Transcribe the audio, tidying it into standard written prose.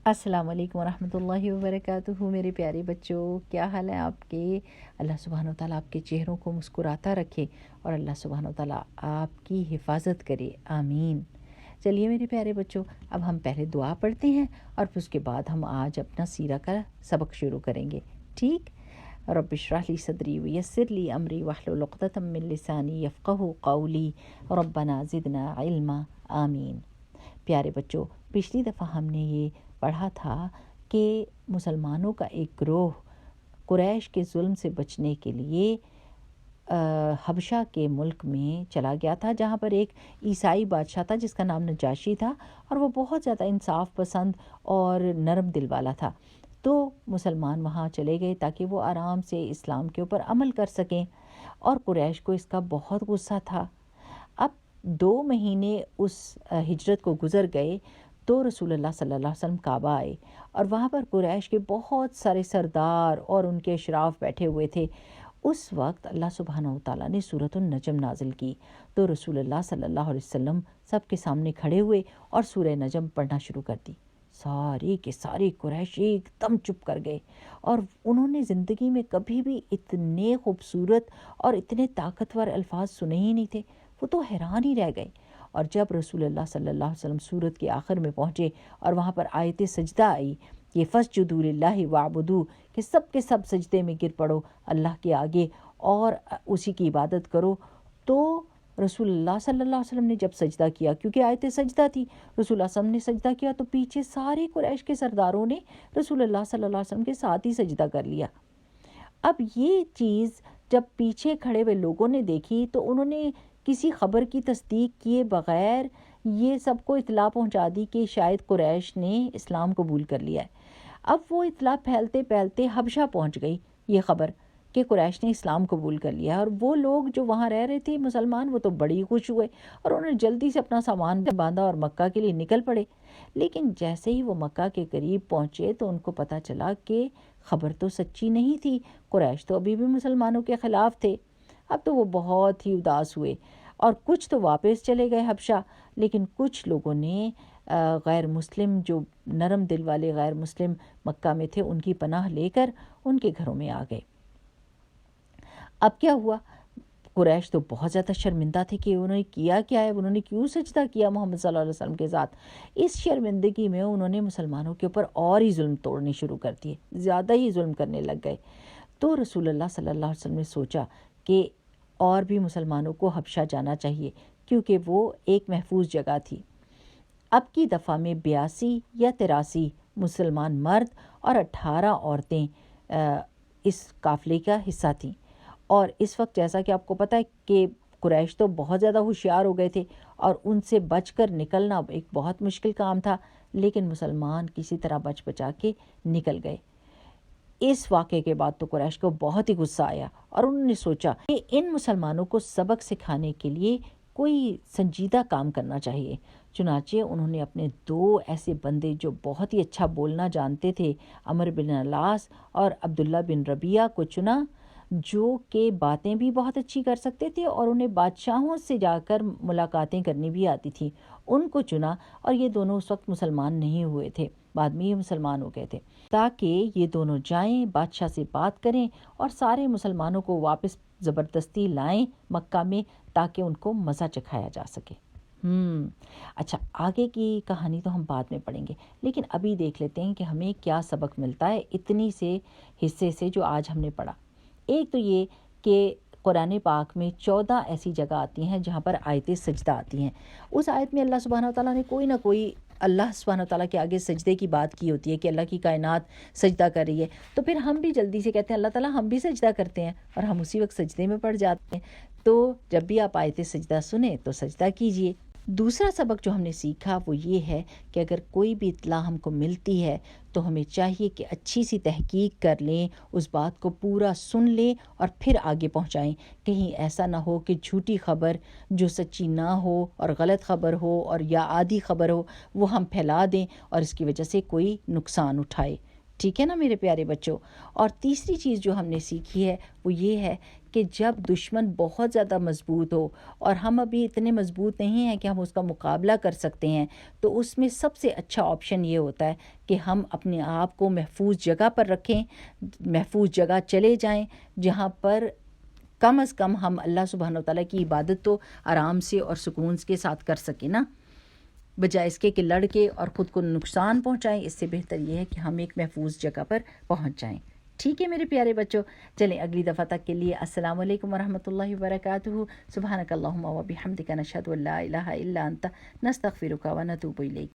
السلام علیکم ورحمۃ اللہ وبرکاتہ۔ میرے پیارے بچوں، کیا حال ہے آپ کے؟ اللہ سبحانہ و تعالیٰ آپ کے چہروں کو مسکراتا رکھے اور اللہ سبحانہ و تعالیٰ آپ کی حفاظت کرے، آمین۔ چلیے میرے پیارے بچوں، اب ہم پہلے دعا پڑھتے ہیں اور پھر اس کے بعد ہم آج اپنا سیرہ کا سبق شروع کریں گے، ٹھیک؟ رب اشرح لی صدری ویسر لی امری واحلل عقدۃ من لسانی یفقہوا قولی ربنا زدنا علما، آمین۔ پیارے بچوں، پچھلی دفعہ ہم نے یہ پڑھا تھا کہ مسلمانوں کا ایک گروہ قریش کے ظلم سے بچنے کے لیے حبشہ کے ملک میں چلا گیا تھا، جہاں پر ایک عیسائی بادشاہ تھا جس کا نام نجاشی تھا، اور وہ بہت زیادہ انصاف پسند اور نرم دل والا تھا۔ تو مسلمان وہاں چلے گئے تاکہ وہ آرام سے اسلام کے اوپر عمل کر سکیں، اور قریش کو اس کا بہت غصہ تھا۔ اب 2 مہینے اس ہجرت کو گزر گئے تو رسول اللہ صلی اللہ علیہ وسلم کعبہ آئے، اور وہاں پر قریش کے بہت سارے سردار اور ان کے اشراف بیٹھے ہوئے تھے۔ اس وقت اللہ سبحانہ و تعالیٰ نے سورۃ النجم نازل کی، تو رسول اللہ صلی اللہ علیہ وسلم سب کے سامنے کھڑے ہوئے اور سورہ نجم پڑھنا شروع کر دی۔ سارے کے سارے قریشی ایک دم چپ کر گئے، اور انہوں نے زندگی میں کبھی بھی اتنے خوبصورت اور اتنے طاقتور الفاظ سنے ہی نہیں تھے۔ وہ تو حیران ہی رہ گئے۔ اور جب رسول اللہ صلی اللہ علیہ وسلم سورت کے آخر میں پہنچے اور وہاں پر آیت سجدہ آئی، یہ فَاسْجُدُوا لِلَّهِ وَاعْبُدُوا، کہ سب کے سب سجدے میں گر پڑو اللہ کے آگے اور اسی کی عبادت کرو، تو رسول اللہ صلی اللہ علیہ وسلم نے جب سجدہ کیا، کیونکہ آیت سجدہ تھی، رسول اللہ صلی اللہ علیہ وسلم نے سجدہ کیا تو پیچھے سارے قریش کے سرداروں نے رسول اللہ صلی اللہ علیہ وسلم کے ساتھ ہی سجدہ کر لیا۔ اب یہ چیز جب پیچھے کھڑے ہوئے لوگوں نے دیکھی تو انہوں نے کسی خبر کی تصدیق کیے بغیر یہ سب کو اطلاع پہنچا دی کہ شاید قریش نے اسلام قبول کر لیا ہے۔ اب وہ اطلاع پھیلتے پھیلتے حبشہ پہنچ گئی، یہ خبر کہ قریش نے اسلام قبول کر لیا، اور وہ لوگ جو وہاں رہ رہے تھے مسلمان، وہ تو بڑی خوش ہوئے اور انہوں نے جلدی سے اپنا سامان باندھا اور مکہ کے لیے نکل پڑے۔ لیکن جیسے ہی وہ مکہ کے قریب پہنچے تو ان کو پتہ چلا کہ خبر تو سچی نہیں تھی، قریش تو ابھی بھی مسلمانوں کے خلاف تھے۔ اب تو وہ بہت ہی اداس ہوئے، اور کچھ تو واپس چلے گئے حبشہ، لیکن کچھ لوگوں نے غیر مسلم، جو نرم دل والے غیر مسلم مکہ میں تھے، ان کی پناہ لے کر ان کے گھروں میں آ گئے۔ اب کیا ہوا؟ قریش تو بہت زیادہ شرمندہ تھے کہ انہوں نے کیا کیا ہے، انہوں نے کیوں سجدہ کیا محمد صلی اللہ علیہ وسلم کے ساتھ۔ اس شرمندگی میں انہوں نے مسلمانوں کے اوپر اور ہی ظلم توڑنے شروع کر دیے، زیادہ ہی ظلم کرنے لگ گئے۔ تو رسول اللہ صلی اللہ علیہ وسلم نے سوچا کہ اور بھی مسلمانوں کو حبشہ جانا چاہیے، کیونکہ وہ ایک محفوظ جگہ تھی۔ اب کی دفعہ میں 82 یا 83 مسلمان مرد اور 18 عورتیں اس قافلے کا حصہ تھیں، اور اس وقت جیسا کہ آپ کو پتہ ہے کہ قریش تو بہت زیادہ ہوشیار ہو گئے تھے اور ان سے بچ کر نکلنا ایک بہت مشکل کام تھا، لیکن مسلمان کسی طرح بچ بچا کے نکل گئے۔ اس واقعے کے بعد تو قریش کو بہت ہی غصہ آیا، اور انہوں نے سوچا کہ ان مسلمانوں کو سبق سکھانے کے لیے کوئی سنجیدہ کام کرنا چاہیے۔ چنانچہ انہوں نے اپنے 2 ایسے بندے جو بہت ہی اچھا بولنا جانتے تھے، عمرو بن العاص اور عبداللہ بن ربیعہ کو چنا، جو کہ باتیں بھی بہت اچھی کر سکتے تھے اور انہیں بادشاہوں سے جا کر ملاقاتیں کرنی بھی آتی تھیں۔ ان کو چنا، اور یہ دونوں اس وقت مسلمان نہیں ہوئے تھے، بعد میں یہ مسلمان ہو گئے تھے، تاکہ یہ دونوں جائیں بادشاہ سے بات کریں اور سارے مسلمانوں کو واپس زبردستی لائیں مکہ میں، تاکہ ان کو مزہ چکھایا جا سکے۔ اچھا، آگے کی کہانی تو ہم بعد میں پڑھیں گے، لیکن ابھی دیکھ لیتے ہیں کہ ہمیں کیا سبق ملتا ہے اتنی سے حصے سے جو آج ہم نے پڑھا۔ ایک تو یہ کہ قرآن پاک میں 14 ایسی جگہ آتی ہیں جہاں پر آیت سجدہ آتی ہیں۔ اس آیت میں اللہ سبحانہ وتعالیٰ نے کوئی نہ کوئی اللہ سبحانہ وتعالیٰ کے آگے سجدے کی بات کی ہوتی ہے کہ اللہ کی کائنات سجدہ کر رہی ہے، تو پھر ہم بھی جلدی سے کہتے ہیں اللہ تعالیٰ ہم بھی سجدہ کرتے ہیں، اور ہم اسی وقت سجدے میں پڑ جاتے ہیں۔ تو جب بھی آپ آیت سجدہ سنیں تو سجدہ کیجئے۔ دوسرا سبق جو ہم نے سیکھا وہ یہ ہے کہ اگر کوئی بھی اطلاع ہم کو ملتی ہے تو ہمیں چاہیے کہ اچھی سی تحقیق کر لیں، اس بات کو پورا سن لیں اور پھر آگے پہنچائیں۔ کہیں ایسا نہ ہو کہ جھوٹی خبر جو سچی نہ ہو اور غلط خبر ہو اور یا آدھی خبر ہو وہ ہم پھیلا دیں اور اس کی وجہ سے کوئی نقصان اٹھائے۔ ٹھیک ہے نا میرے پیارے بچوں؟ اور تیسری چیز جو ہم نے سیکھی ہے وہ یہ ہے کہ جب دشمن بہت زیادہ مضبوط ہو اور ہم ابھی اتنے مضبوط نہیں ہیں کہ ہم اس کا مقابلہ کر سکتے ہیں، تو اس میں سب سے اچھا آپشن یہ ہوتا ہے کہ ہم اپنے آپ کو محفوظ جگہ پر رکھیں، محفوظ جگہ چلے جائیں جہاں پر کم از کم ہم اللہ سبحانہ وتعالیٰ کی عبادت تو آرام سے اور سکون کے ساتھ کر سکیں نا، بجائے اس کے کہ لڑ کے اور خود کو نقصان پہنچائیں۔ اس سے بہتر یہ ہے کہ ہم ایک محفوظ جگہ پر پہنچ جائیں۔ ٹھیک ہے میرے پیارے بچوں، چلیں اگلی دفعہ تک کے لیے السلام علیکم ورحمۃ اللہ وبرکاتہ۔ سبحانک اللہم و بحمدک، نشہد ان لا الہ الا انت، نستغفرک و نتوب الیک۔